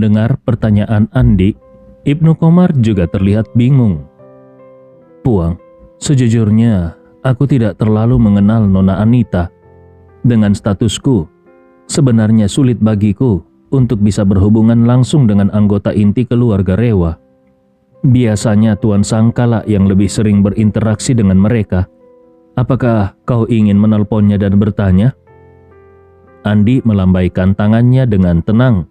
Mendengar pertanyaan Andi, Ibnu Komar juga terlihat bingung. Puang, sejujurnya aku tidak terlalu mengenal Nona Anita. Dengan statusku, sebenarnya sulit bagiku untuk bisa berhubungan langsung dengan anggota inti keluarga Rewa. Biasanya Tuan Sangkala yang lebih sering berinteraksi dengan mereka. Apakah kau ingin menelponnya dan bertanya? Andi melambaikan tangannya dengan tenang.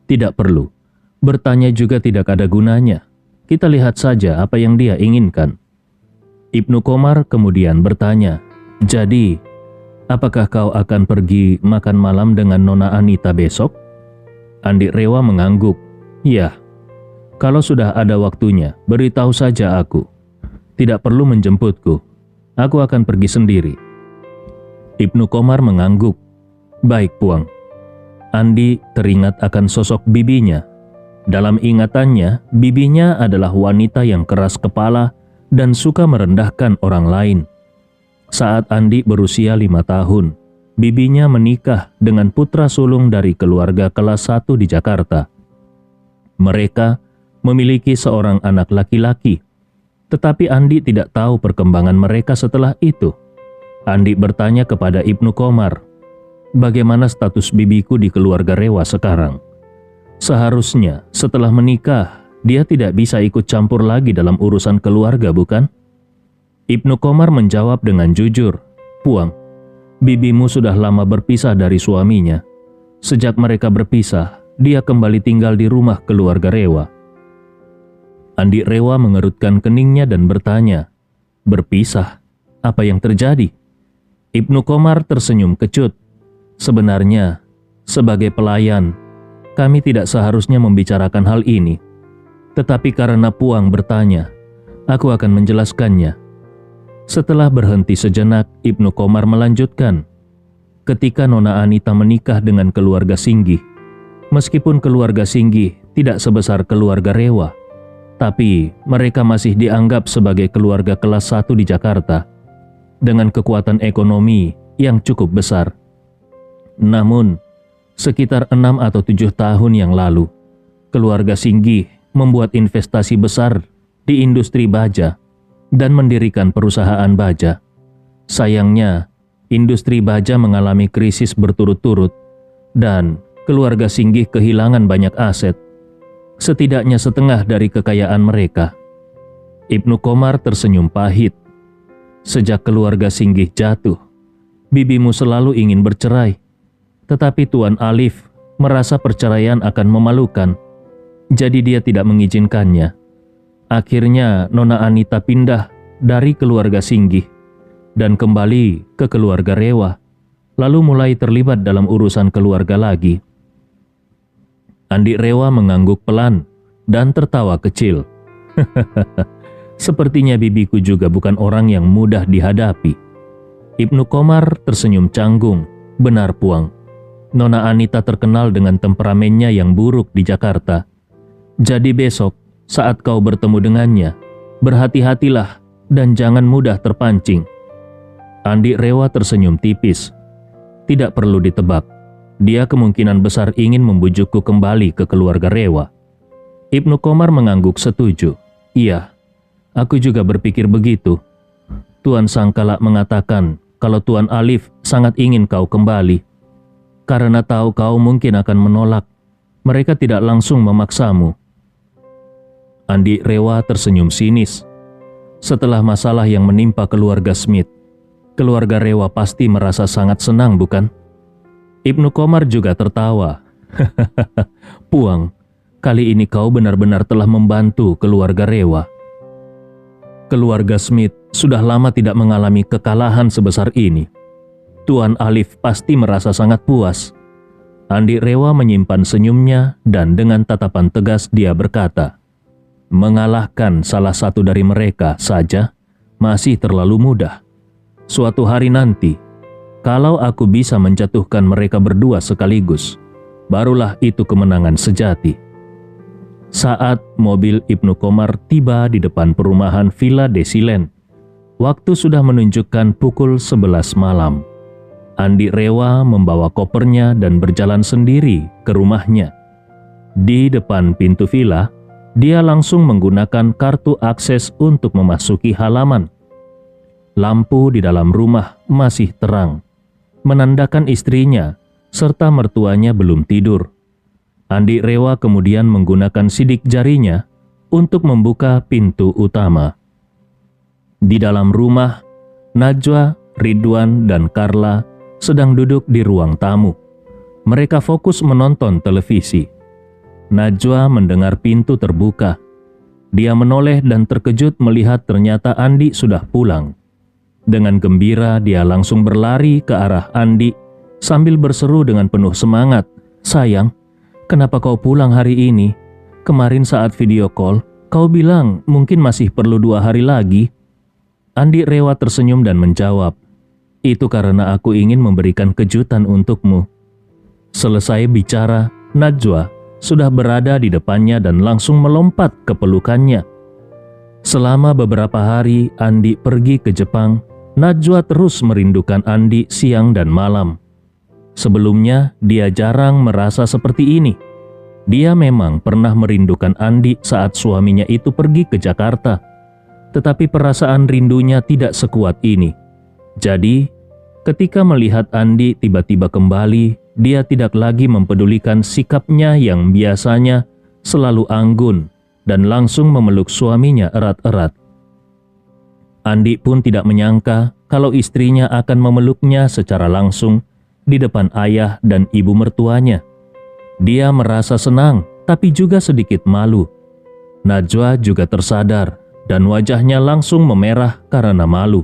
Tidak perlu. Bertanya juga tidak ada gunanya. Kita lihat saja apa yang dia inginkan. Ibnu Komar kemudian bertanya, jadi, apakah kau akan pergi makan malam dengan Nona Anita besok? Andi Rewa mengangguk. Ya, kalau sudah ada waktunya, beritahu saja aku. Tidak perlu menjemputku. Aku akan pergi sendiri. Ibnu Komar mengangguk. Baik, Puang. Andi teringat akan sosok bibinya. Dalam ingatannya, bibinya adalah wanita yang keras kepala dan suka merendahkan orang lain. Saat Andi berusia 5 tahun, bibinya menikah dengan putra sulung dari keluarga kelas 1 di Jakarta. Mereka memiliki seorang anak laki-laki, tetapi Andi tidak tahu perkembangan mereka setelah itu. Andi bertanya kepada Ibnu Komar, bagaimana status bibiku di keluarga Rewa sekarang? Seharusnya setelah menikah, dia tidak bisa ikut campur lagi dalam urusan keluarga, bukan? Ibnu Komar menjawab dengan jujur, Puang, bibimu sudah lama berpisah dari suaminya. Sejak mereka berpisah, dia kembali tinggal di rumah keluarga Rewa. Andi Rewa mengerutkan keningnya dan bertanya, berpisah? Apa yang terjadi? Ibnu Komar tersenyum kecut. Sebenarnya, sebagai pelayan, kami tidak seharusnya membicarakan hal ini. Tetapi karena Puang bertanya, aku akan menjelaskannya. Setelah berhenti sejenak, Ibnu Komar melanjutkan. Ketika Nona Anita menikah dengan keluarga Singgih, meskipun keluarga Singgih tidak sebesar keluarga Rewa, tapi mereka masih dianggap sebagai keluarga kelas 1 di Jakarta, dengan kekuatan ekonomi yang cukup besar. Namun, sekitar 6 atau 7 tahun yang lalu, keluarga Singgih membuat investasi besar di industri baja dan mendirikan perusahaan baja. Sayangnya, industri baja mengalami krisis berturut-turut dan keluarga Singgih kehilangan banyak aset, setidaknya setengah dari kekayaan mereka. Ibnu Komar tersenyum pahit. Sejak keluarga Singgih jatuh, bibimu selalu ingin bercerai, tetapi Tuan Alif merasa perceraian akan memalukan. Jadi dia tidak mengizinkannya. Akhirnya Nona Anita pindah dari keluarga Singgih dan kembali ke keluarga Rewa, lalu mulai terlibat dalam urusan keluarga lagi. Andi Rewa mengangguk pelan dan tertawa kecil. Sepertinya bibiku juga bukan orang yang mudah dihadapi. Ibnu Komar tersenyum canggung. Benar, Puang. Nona Anita terkenal dengan temperamennya yang buruk di Jakarta. Jadi besok, saat kau bertemu dengannya, berhati-hatilah dan jangan mudah terpancing. Andi Rewa tersenyum tipis. Tidak perlu ditebak, dia kemungkinan besar ingin membujukku kembali ke keluarga Rewa. Ibnu Komar mengangguk setuju. Iya, aku juga berpikir begitu. Tuan Sangkala mengatakan kalau Tuan Alif sangat ingin kau kembali. Karena tahu kau mungkin akan menolak, mereka tidak langsung memaksamu. Andi Rewa tersenyum sinis. Setelah masalah yang menimpa keluarga Smith, keluarga Rewa pasti merasa sangat senang, bukan? Ibnu Komar juga tertawa. Puang, kali ini kau benar-benar telah membantu keluarga Rewa. Keluarga Smith sudah lama tidak mengalami kekalahan sebesar ini. Tuan Alif pasti merasa sangat puas. Andi Rewa menyimpan senyumnya dan dengan tatapan tegas dia berkata, mengalahkan salah satu dari mereka saja masih terlalu mudah. Suatu hari nanti, kalau aku bisa menjatuhkan mereka berdua sekaligus, barulah itu kemenangan sejati. Saat mobil Ibnu Komar tiba di depan perumahan Villa Desilen, waktu sudah menunjukkan pukul 11 malam. Andi Rewa membawa kopernya dan berjalan sendiri ke rumahnya. Di depan pintu villa, dia langsung menggunakan kartu akses untuk memasuki halaman. Lampu di dalam rumah masih terang, menandakan istrinya serta mertuanya belum tidur. Andi Rewa kemudian menggunakan sidik jarinya untuk membuka pintu utama. Di dalam rumah, Najwa, Ridwan, dan Carla sedang duduk di ruang tamu. Mereka fokus menonton televisi. Najwa mendengar pintu terbuka. Dia menoleh dan terkejut melihat ternyata Andi sudah pulang. Dengan gembira dia langsung berlari ke arah Andi sambil berseru dengan penuh semangat, "Sayang, kenapa kau pulang hari ini? Kemarin saat video call, kau bilang mungkin masih perlu 2 hari lagi." Andi Rewa tersenyum dan menjawab, "Itu karena aku ingin memberikan kejutan untukmu." Selesai bicara, Najwa sudah berada di depannya dan langsung melompat ke pelukannya. Selama beberapa hari Andi pergi ke Jepang, Najwa terus merindukan Andi siang dan malam. Sebelumnya, dia jarang merasa seperti ini. Dia memang pernah merindukan Andi saat suaminya itu pergi ke Jakarta. Tetapi perasaan rindunya tidak sekuat ini. Jadi, ketika melihat Andi tiba-tiba kembali, dia tidak lagi mempedulikan sikapnya yang biasanya selalu anggun dan langsung memeluk suaminya erat-erat. Andi pun tidak menyangka kalau istrinya akan memeluknya secara langsung di depan ayah dan ibu mertuanya. Dia merasa senang tapi juga sedikit malu. Najwa juga tersadar dan wajahnya langsung memerah karena malu.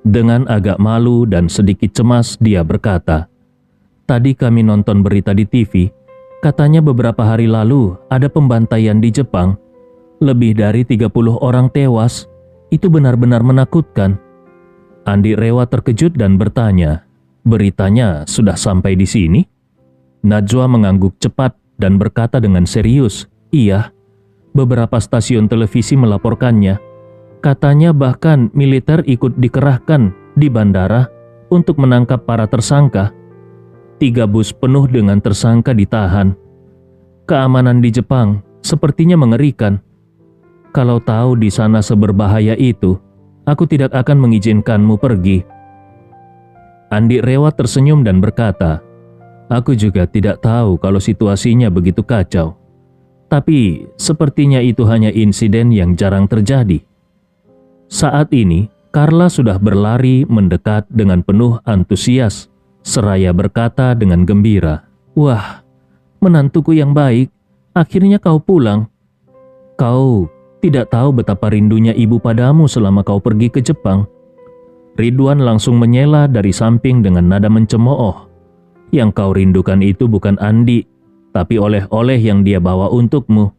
Dengan agak malu dan sedikit cemas dia berkata, "Tadi kami nonton berita di TV, katanya beberapa hari lalu ada pembantaian di Jepang. Lebih dari 30 orang tewas, itu benar-benar menakutkan." Andi Rewa terkejut dan bertanya, "Beritanya sudah sampai di sini?" Najwa mengangguk cepat dan berkata dengan serius, "Iya, beberapa stasiun televisi melaporkannya. Katanya bahkan militer ikut dikerahkan di bandara untuk menangkap para tersangka. 3 bus penuh dengan tersangka ditahan. Keamanan di Jepang sepertinya mengerikan. Kalau tahu di sana seberbahaya itu, aku tidak akan mengizinkanmu pergi." Andi Rewa tersenyum dan berkata, "Aku juga tidak tahu kalau situasinya begitu kacau. Tapi sepertinya itu hanya insiden yang jarang terjadi." Saat ini, Carla sudah berlari mendekat dengan penuh antusias. Seraya berkata dengan gembira, "Wah, menantuku yang baik, akhirnya kau pulang. Kau tidak tahu betapa rindunya ibu padamu selama kau pergi ke Jepang." Ridwan langsung menyela dari samping dengan nada mencemooh, "Yang kau rindukan itu bukan Andi, tapi oleh-oleh yang dia bawa untukmu."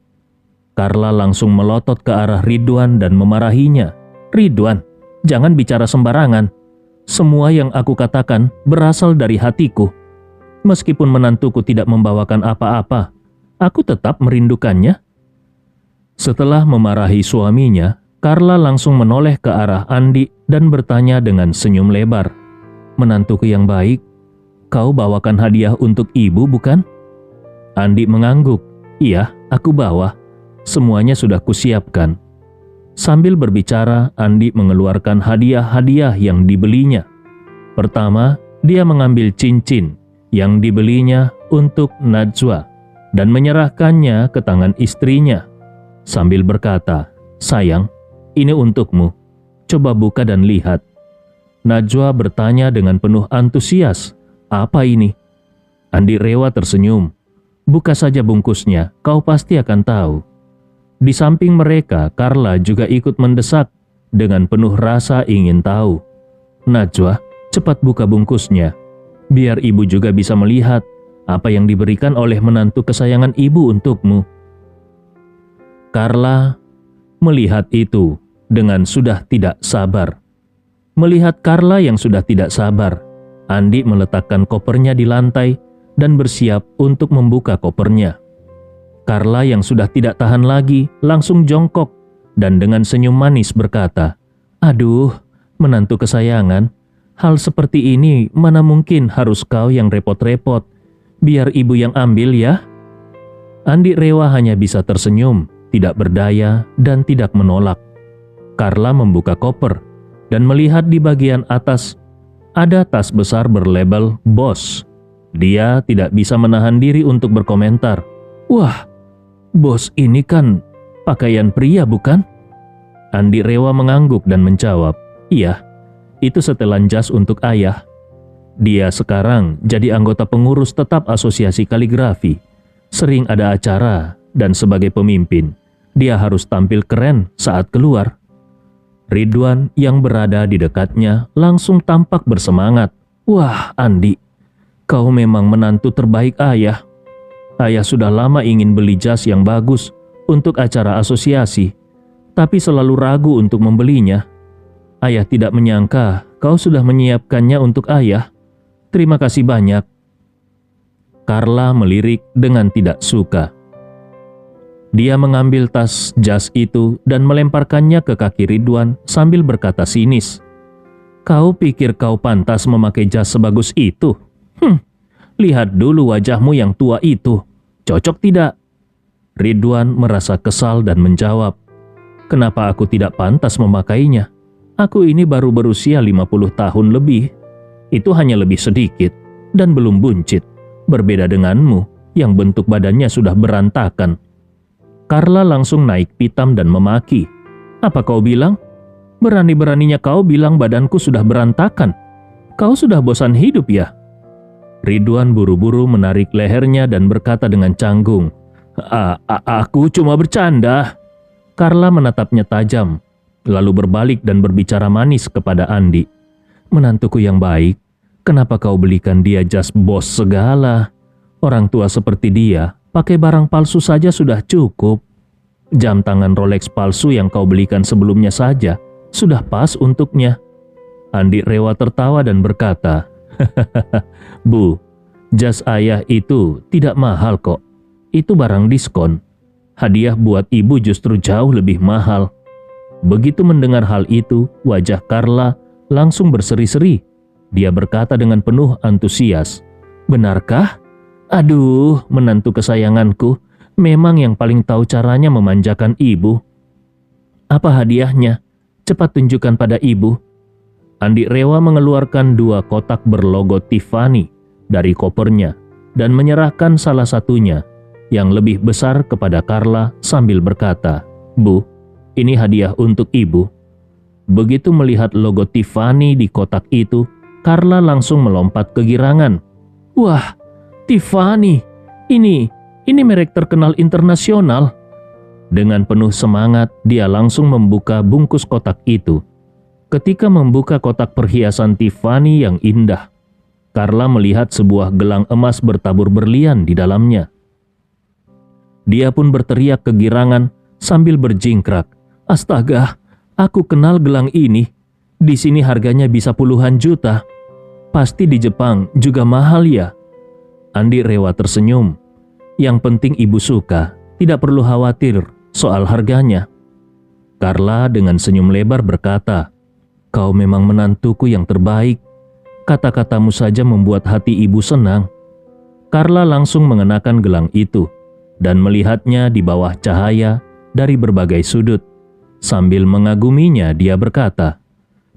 Carla langsung melotot ke arah Ridwan dan memarahinya, "Ridwan, jangan bicara sembarangan. Semua yang aku katakan berasal dari hatiku. Meskipun menantuku tidak membawakan apa-apa, aku tetap merindukannya." Setelah memarahi suaminya, Carla langsung menoleh ke arah Andi dan bertanya dengan senyum lebar, "Menantuku yang baik, kau bawakan hadiah untuk ibu bukan?" Andi mengangguk, "Iya, aku bawa. Semuanya sudah kusiapkan." Sambil berbicara, Andi mengeluarkan hadiah-hadiah yang dibelinya. Pertama, dia mengambil cincin yang dibelinya untuk Najwa dan menyerahkannya ke tangan istrinya. Sambil berkata, "Sayang, ini untukmu. Coba buka dan lihat." Najwa bertanya dengan penuh antusias, "Apa ini?" Andi Rewa tersenyum, "Buka saja bungkusnya, kau pasti akan tahu." Di samping mereka, Carla juga ikut mendesak dengan penuh rasa ingin tahu. "Najwa, cepat buka bungkusnya, biar ibu juga bisa melihat apa yang diberikan oleh menantu kesayangan ibu untukmu." Carla melihat itu dengan sudah tidak sabar. Melihat Carla yang sudah tidak sabar, Andi meletakkan kopernya di lantai dan bersiap untuk membuka kopernya. Carla yang sudah tidak tahan lagi langsung jongkok dan dengan senyum manis berkata, "Aduh, menantu kesayangan, hal seperti ini mana mungkin harus kau yang repot-repot. Biar ibu yang ambil ya." Andi Rewa hanya bisa tersenyum, tidak berdaya dan tidak menolak. Carla membuka koper dan melihat di bagian atas ada tas besar berlabel Boss. Dia tidak bisa menahan diri untuk berkomentar. Wah, Boss ini kan pakaian pria bukan? Andi Rewa mengangguk dan menjawab, iya, itu setelan jas untuk ayah. Dia sekarang jadi anggota pengurus tetap Asosiasi Kaligrafi. Sering ada acara dan sebagai pemimpin, dia harus tampil keren saat keluar. Ridwan yang berada di dekatnya langsung tampak bersemangat. Wah, Andi, kau memang menantu terbaik ayah. Ayah sudah lama ingin beli jas yang bagus untuk acara asosiasi, tapi selalu ragu untuk membelinya. Ayah tidak menyangka kau sudah menyiapkannya untuk ayah. Terima kasih banyak. Carla melirik dengan tidak suka. Dia mengambil tas jas itu dan melemparkannya ke kaki Ridwan sambil berkata sinis. Kau pikir kau pantas memakai jas sebagus itu? Lihat dulu wajahmu yang tua itu. Cocok tidak? Ridwan merasa kesal dan menjawab, kenapa aku tidak pantas memakainya? Aku ini baru berusia 50 tahun lebih. Itu hanya lebih sedikit dan belum buncit. Berbeda denganmu yang bentuk badannya sudah berantakan. Carla langsung naik pitam dan memaki. Apa kau bilang? Berani-beraninya kau bilang badanku sudah berantakan. Kau sudah bosan hidup ya? Ridwan buru-buru menarik lehernya dan berkata dengan canggung, Aku cuma bercanda. Carla menatapnya tajam, lalu berbalik dan berbicara manis kepada Andi. Menantuku yang baik, kenapa kau belikan dia jas Boss segala? Orang tua seperti dia, pakai barang palsu saja sudah cukup. Jam tangan Rolex palsu yang kau belikan sebelumnya saja sudah pas untuknya. Andi Rewa tertawa dan berkata, Bu, jas ayah itu tidak mahal kok. Itu barang diskon. Hadiah buat ibu justru jauh lebih mahal. Begitu mendengar hal itu, wajah Carla langsung berseri-seri. Dia berkata dengan penuh antusias, benarkah? Aduh, menantu kesayanganku, memang yang paling tahu caranya memanjakan ibu. Apa hadiahnya? Cepat tunjukkan pada ibu. Andi Rewa mengeluarkan 2 kotak berlogo Tiffany dari kopernya dan menyerahkan salah satunya yang lebih besar kepada Carla sambil berkata, Bu, ini hadiah untuk ibu. Begitu melihat logo Tiffany di kotak itu, Carla langsung melompat kegirangan. Wah, Tiffany, ini merek terkenal internasional. Dengan penuh semangat, dia langsung membuka bungkus kotak itu. Ketika membuka kotak perhiasan Tiffany yang indah, Carla melihat sebuah gelang emas bertabur berlian di dalamnya. Dia pun berteriak kegirangan sambil berjingkrak. Astaga, aku kenal gelang ini. Di sini harganya bisa puluhan juta. Pasti di Jepang juga mahal ya? Andi Rewa tersenyum. Yang penting ibu suka, tidak perlu khawatir soal harganya. Carla dengan senyum lebar berkata, kau memang menantuku yang terbaik. Kata-katamu saja membuat hati ibu senang. Carla langsung mengenakan gelang itu dan melihatnya di bawah cahaya dari berbagai sudut. Sambil mengaguminya, dia berkata,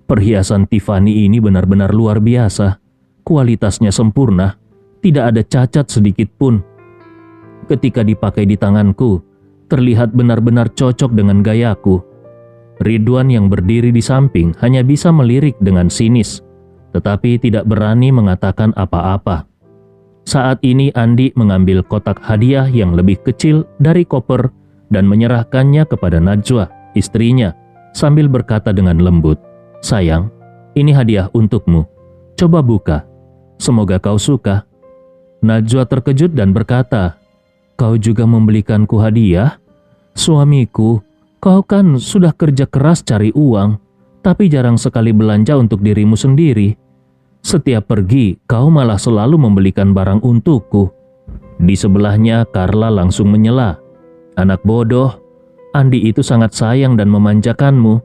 perhiasan Tiffany ini benar-benar luar biasa. Kualitasnya sempurna, tidak ada cacat sedikit pun. Ketika dipakai di tanganku, terlihat benar-benar cocok dengan gayaku. Ridwan yang berdiri di samping hanya bisa melirik dengan sinis, tetapi tidak berani mengatakan apa-apa. Saat ini Andi mengambil kotak hadiah yang lebih kecil dari koper dan menyerahkannya kepada Najwa, istrinya, sambil berkata dengan lembut, sayang, ini hadiah untukmu. Coba buka. Semoga kau suka. Najwa terkejut dan berkata, kau juga membelikanku hadiah? Suamiku, kau kan sudah kerja keras cari uang, tapi jarang sekali belanja untuk dirimu sendiri. Setiap pergi, kau malah selalu membelikan barang untukku. Di sebelahnya, Carla langsung menyela. Anak bodoh, Andi itu sangat sayang dan memanjakanmu.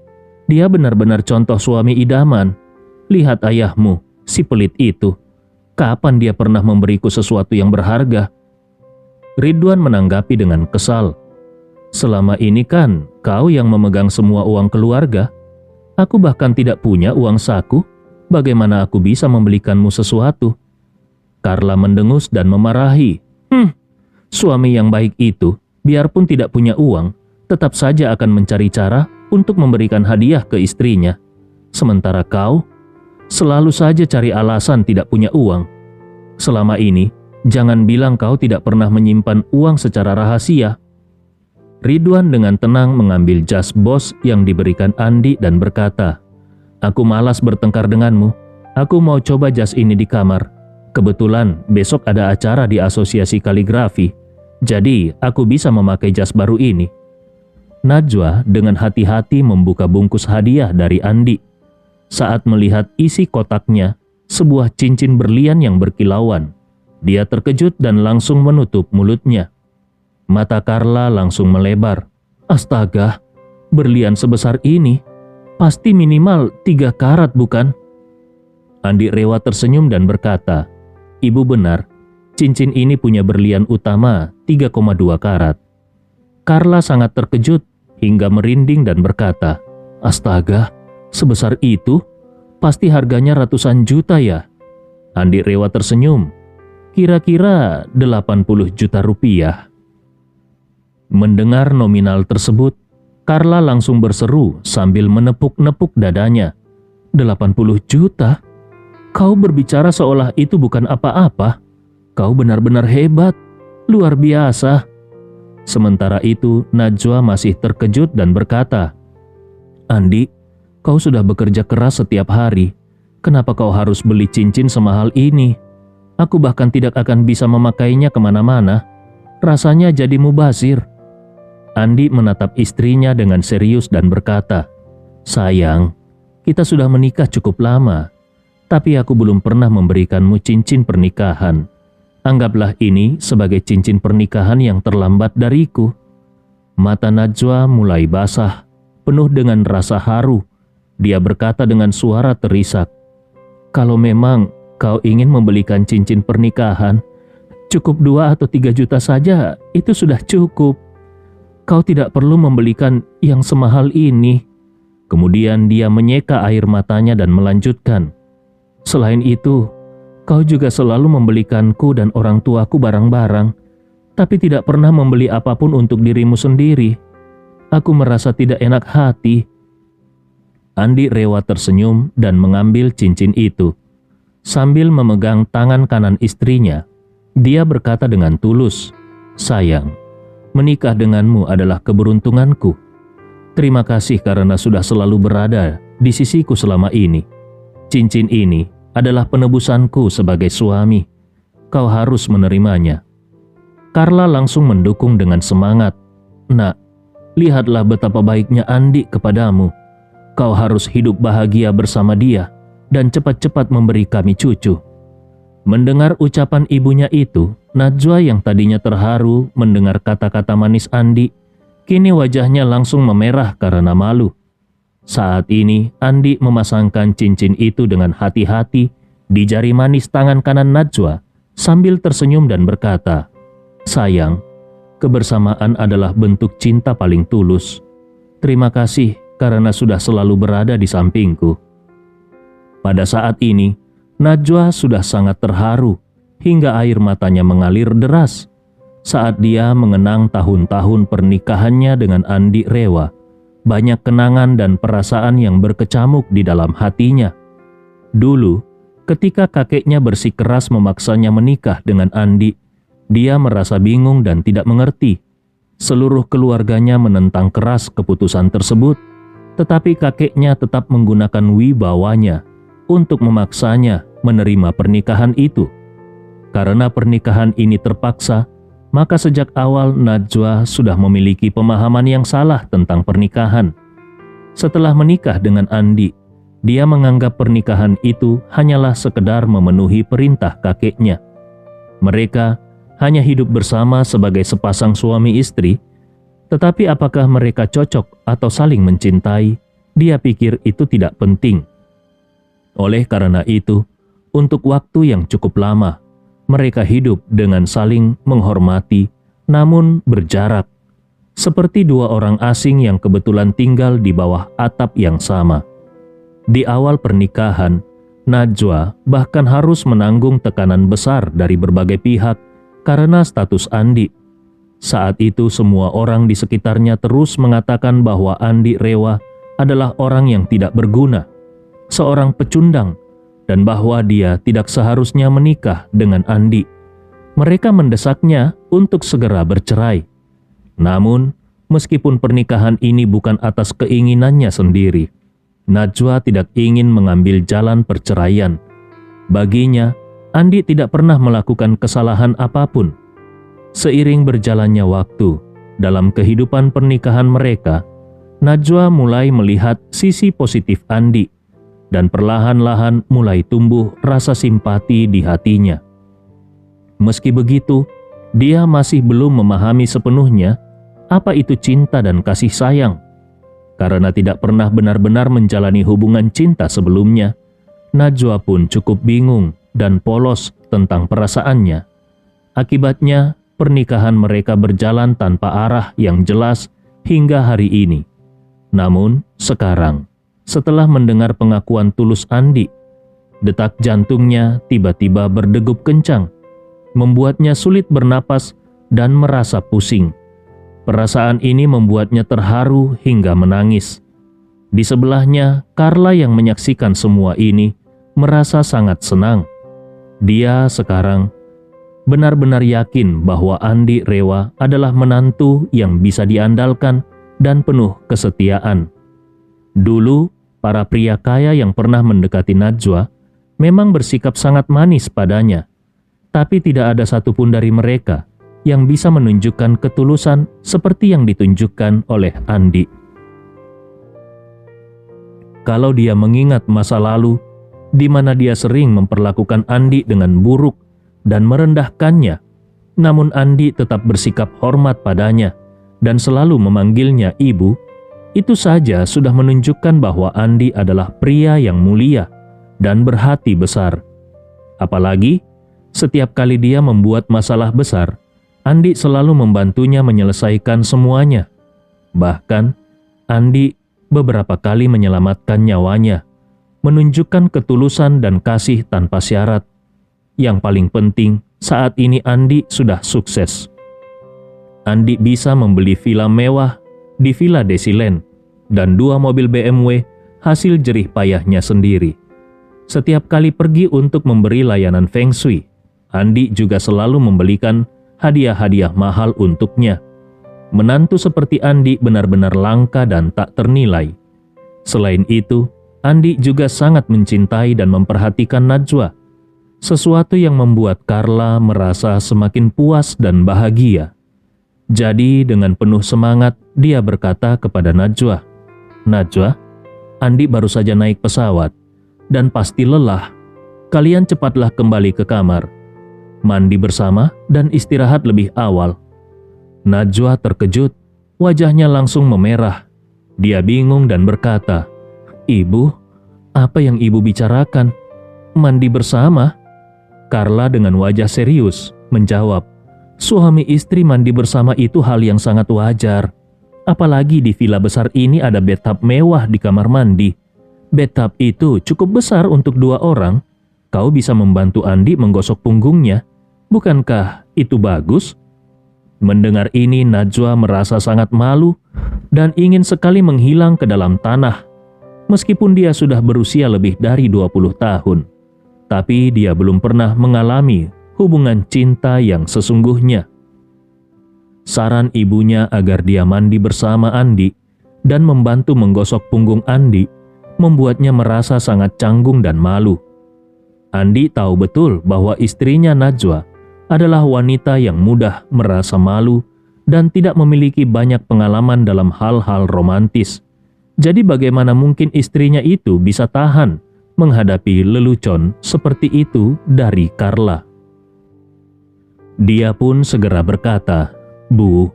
Dia benar-benar contoh suami idaman. Lihat ayahmu, si pelit itu. Kapan dia pernah memberiku sesuatu yang berharga? Ridwan menanggapi dengan kesal. Selama ini kan kau yang memegang semua uang keluarga. Aku bahkan tidak punya uang saku. Bagaimana aku bisa membelikanmu sesuatu? Carla mendengus dan memarahi. Suami yang baik itu, biarpun tidak punya uang, tetap saja akan mencari cara untuk memberikan hadiah ke istrinya. Sementara kau, selalu saja cari alasan tidak punya uang. Selama ini, jangan bilang kau tidak pernah menyimpan uang secara rahasia. Ridwan dengan tenang mengambil jas bos yang diberikan Andi dan berkata, "Aku malas bertengkar denganmu. Aku mau coba jas ini di kamar. Kebetulan besok ada acara di Asosiasi Kaligrafi. Jadi aku bisa memakai jas baru ini." Najwa dengan hati-hati membuka bungkus hadiah dari Andi. Saat melihat isi kotaknya, sebuah cincin berlian yang berkilauan. Dia terkejut dan langsung menutup mulutnya. Mata Carla langsung melebar. Astaga, berlian sebesar ini, pasti minimal 3 karat bukan? Andi Rewa tersenyum dan berkata, "Ibu benar, cincin ini punya berlian utama 3,2 karat. Carla sangat terkejut hingga merinding dan berkata, "Astaga, sebesar itu? Pasti harganya ratusan juta ya?" Andi Rewa tersenyum, "Kira-kira 80 juta rupiah." Mendengar nominal tersebut, Carla langsung berseru sambil menepuk-nepuk dadanya. 80 juta? Kau berbicara seolah itu bukan apa-apa. Kau benar-benar hebat, luar biasa. Sementara itu, Najwa masih terkejut dan berkata, "Andi, kau sudah bekerja keras setiap hari. Kenapa kau harus beli cincin semahal ini? Aku bahkan tidak akan bisa memakainya kemana-mana. Rasanya jadi mubazir." Andi menatap istrinya dengan serius dan berkata, "Sayang, kita sudah menikah cukup lama, tapi aku belum pernah memberikanmu cincin pernikahan. Anggaplah ini sebagai cincin pernikahan yang terlambat dariku." Mata Najwa mulai basah, penuh dengan rasa haru. Dia berkata dengan suara terisak, "Kalau memang kau ingin membelikan cincin pernikahan, cukup 2 atau 3 juta saja, itu sudah cukup. Kau tidak perlu membelikan yang semahal ini." Kemudian dia menyeka air matanya dan melanjutkan, "Selain itu, kau juga selalu membelikanku dan orang tuaku barang-barang, tapi tidak pernah membeli apapun untuk dirimu sendiri. Aku merasa tidak enak hati." Andi Rewa tersenyum dan mengambil cincin itu. Sambil memegang tangan kanan istrinya, dia berkata dengan tulus, "Sayang, menikah denganmu adalah keberuntunganku. Terima kasih karena sudah selalu berada di sisiku selama ini. Cincin ini adalah penebusanku sebagai suami. Kau harus menerimanya." Carla langsung mendukung dengan semangat. "Nak, lihatlah betapa baiknya Andi kepadamu. Kau harus hidup bahagia bersama dia dan cepat-cepat memberi kami cucu." Mendengar ucapan ibunya itu, Najwa yang tadinya terharu mendengar kata-kata manis Andi, kini wajahnya langsung memerah karena malu. Saat ini, Andi memasangkan cincin itu dengan hati-hati di jari manis tangan kanan Najwa sambil tersenyum dan berkata, "Sayang, kebersamaan adalah bentuk cinta paling tulus. Terima kasih karena sudah selalu berada di sampingku." Pada saat ini, Najwa sudah sangat terharu hingga air matanya mengalir deras saat dia mengenang tahun-tahun pernikahannya dengan Andi Rewa. Banyak kenangan dan perasaan yang berkecamuk di dalam hatinya. Dulu, ketika kakeknya bersikeras memaksanya menikah dengan Andi, dia merasa bingung dan tidak mengerti. Seluruh keluarganya menentang keras keputusan tersebut, tetapi kakeknya tetap menggunakan wibawanya untuk memaksanya menerima pernikahan itu. Karena pernikahan ini terpaksa, maka sejak awal Najwa sudah memiliki pemahaman yang salah tentang pernikahan. Setelah menikah dengan Andi, dia menganggap pernikahan itu hanyalah sekedar memenuhi perintah kakeknya. Mereka hanya hidup bersama sebagai sepasang suami istri, tetapi apakah mereka cocok atau saling mencintai, dia pikir itu tidak penting. Oleh karena itu, untuk waktu yang cukup lama, mereka hidup dengan saling menghormati, namun berjarak, seperti dua orang asing yang kebetulan tinggal di bawah atap yang sama. Di awal pernikahan, Najwa bahkan harus menanggung tekanan besar dari berbagai pihak karena status Andi. Saat itu semua orang di sekitarnya terus mengatakan bahwa Andi Rewa adalah orang yang tidak berguna, seorang pecundang, dan bahwa dia tidak seharusnya menikah dengan Andi. Mereka mendesaknya untuk segera bercerai. Namun, meskipun pernikahan ini bukan atas keinginannya sendiri, Najwa tidak ingin mengambil jalan perceraian. Baginya, Andi tidak pernah melakukan kesalahan apapun. Seiring berjalannya waktu, dalam kehidupan pernikahan mereka, Najwa mulai melihat sisi positif Andi, dan perlahan-lahan mulai tumbuh rasa simpati di hatinya. Meski begitu, dia masih belum memahami sepenuhnya apa itu cinta dan kasih sayang. Karena tidak pernah benar-benar menjalani hubungan cinta sebelumnya, Najwa pun cukup bingung dan polos tentang perasaannya. Akibatnya, pernikahan mereka berjalan tanpa arah yang jelas hingga hari ini. Namun, sekarang, setelah mendengar pengakuan tulus Andi, detak jantungnya tiba-tiba berdegup kencang, membuatnya sulit bernapas dan merasa pusing. Perasaan ini membuatnya terharu hingga menangis. Di sebelahnya, Carla yang menyaksikan semua ini merasa sangat senang. Dia sekarang benar-benar yakin bahwa Andi Rewa adalah menantu yang bisa diandalkan dan penuh kesetiaan. Dulu, para pria kaya yang pernah mendekati Najwa memang bersikap sangat manis padanya, tapi tidak ada satupun dari mereka yang bisa menunjukkan ketulusan seperti yang ditunjukkan oleh Andi. Kalau dia mengingat masa lalu, di mana dia sering memperlakukan Andi dengan buruk dan merendahkannya, namun Andi tetap bersikap hormat padanya dan selalu memanggilnya ibu, itu saja sudah menunjukkan bahwa Andi adalah pria yang mulia dan berhati besar. Apalagi, setiap kali dia membuat masalah besar, Andi selalu membantunya menyelesaikan semuanya. Bahkan, Andi beberapa kali menyelamatkan nyawanya, menunjukkan ketulusan dan kasih tanpa syarat. Yang paling penting, saat ini Andi sudah sukses. Andi bisa membeli villa mewah di Villa Desiland dan 2 mobil BMW hasil jerih payahnya sendiri. Setiap kali pergi untuk memberi layanan Feng Shui, Andi juga selalu membelikan hadiah-hadiah mahal untuknya. Menantu seperti Andi benar-benar langka dan tak ternilai. Selain itu, Andi juga sangat mencintai dan memperhatikan Najwa, sesuatu yang membuat Carla merasa semakin puas dan bahagia. Jadi dengan penuh semangat dia berkata kepada Najwa, "Najwa, Andi baru saja naik pesawat dan pasti lelah. Kalian cepatlah kembali ke kamar. Mandi bersama dan istirahat lebih awal." Najwa terkejut, wajahnya langsung memerah. Dia bingung dan berkata, "Ibu, apa yang ibu bicarakan? Mandi bersama?" Carla dengan wajah serius menjawab, "Suami istri mandi bersama itu hal yang sangat wajar. Apalagi di villa besar ini ada bathtub mewah di kamar mandi. Bathtub itu cukup besar untuk 2 orang. Kau bisa membantu Andi menggosok punggungnya. Bukankah itu bagus?" Mendengar ini, Najwa merasa sangat malu dan ingin sekali menghilang ke dalam tanah. Meskipun dia sudah berusia lebih dari 20 tahun, tapi dia belum pernah mengalami hubungan cinta yang sesungguhnya. Saran ibunya agar dia mandi bersama Andi dan membantu menggosok punggung Andi membuatnya merasa sangat canggung dan malu. Andi tahu betul bahwa istrinya Najwa adalah wanita yang mudah merasa malu dan tidak memiliki banyak pengalaman dalam hal-hal romantis. Jadi bagaimana mungkin istrinya itu bisa tahan menghadapi lelucon seperti itu dari Carla? Dia pun segera berkata, "Bu,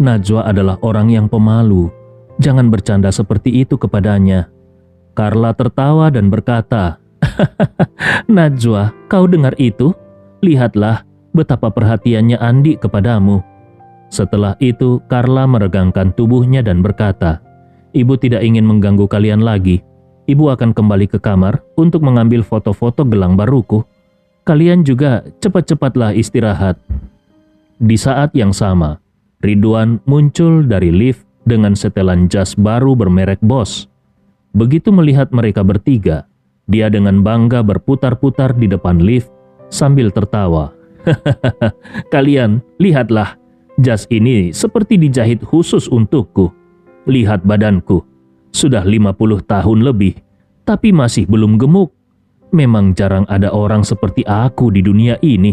Najwa adalah orang yang pemalu. Jangan bercanda seperti itu kepadanya." Carla tertawa dan berkata, "Najwa, kau dengar itu? Lihatlah betapa perhatiannya Andi kepadamu. Setelah itu, Carla meregangkan tubuhnya dan berkata, "Ibu tidak ingin mengganggu kalian lagi. Ibu akan kembali ke kamar untuk mengambil foto-foto gelang baruku. Kalian juga cepat-cepatlah istirahat." Di saat yang sama, Ridwan muncul dari lift dengan setelan jas baru bermerek Boss. Begitu melihat mereka bertiga, dia dengan bangga berputar-putar di depan lift sambil tertawa. "Hahaha, kalian lihatlah, jas ini seperti dijahit khusus untukku. Lihat badanku, sudah 50 tahun lebih, tapi masih belum gemuk. Memang jarang ada orang seperti aku di dunia ini."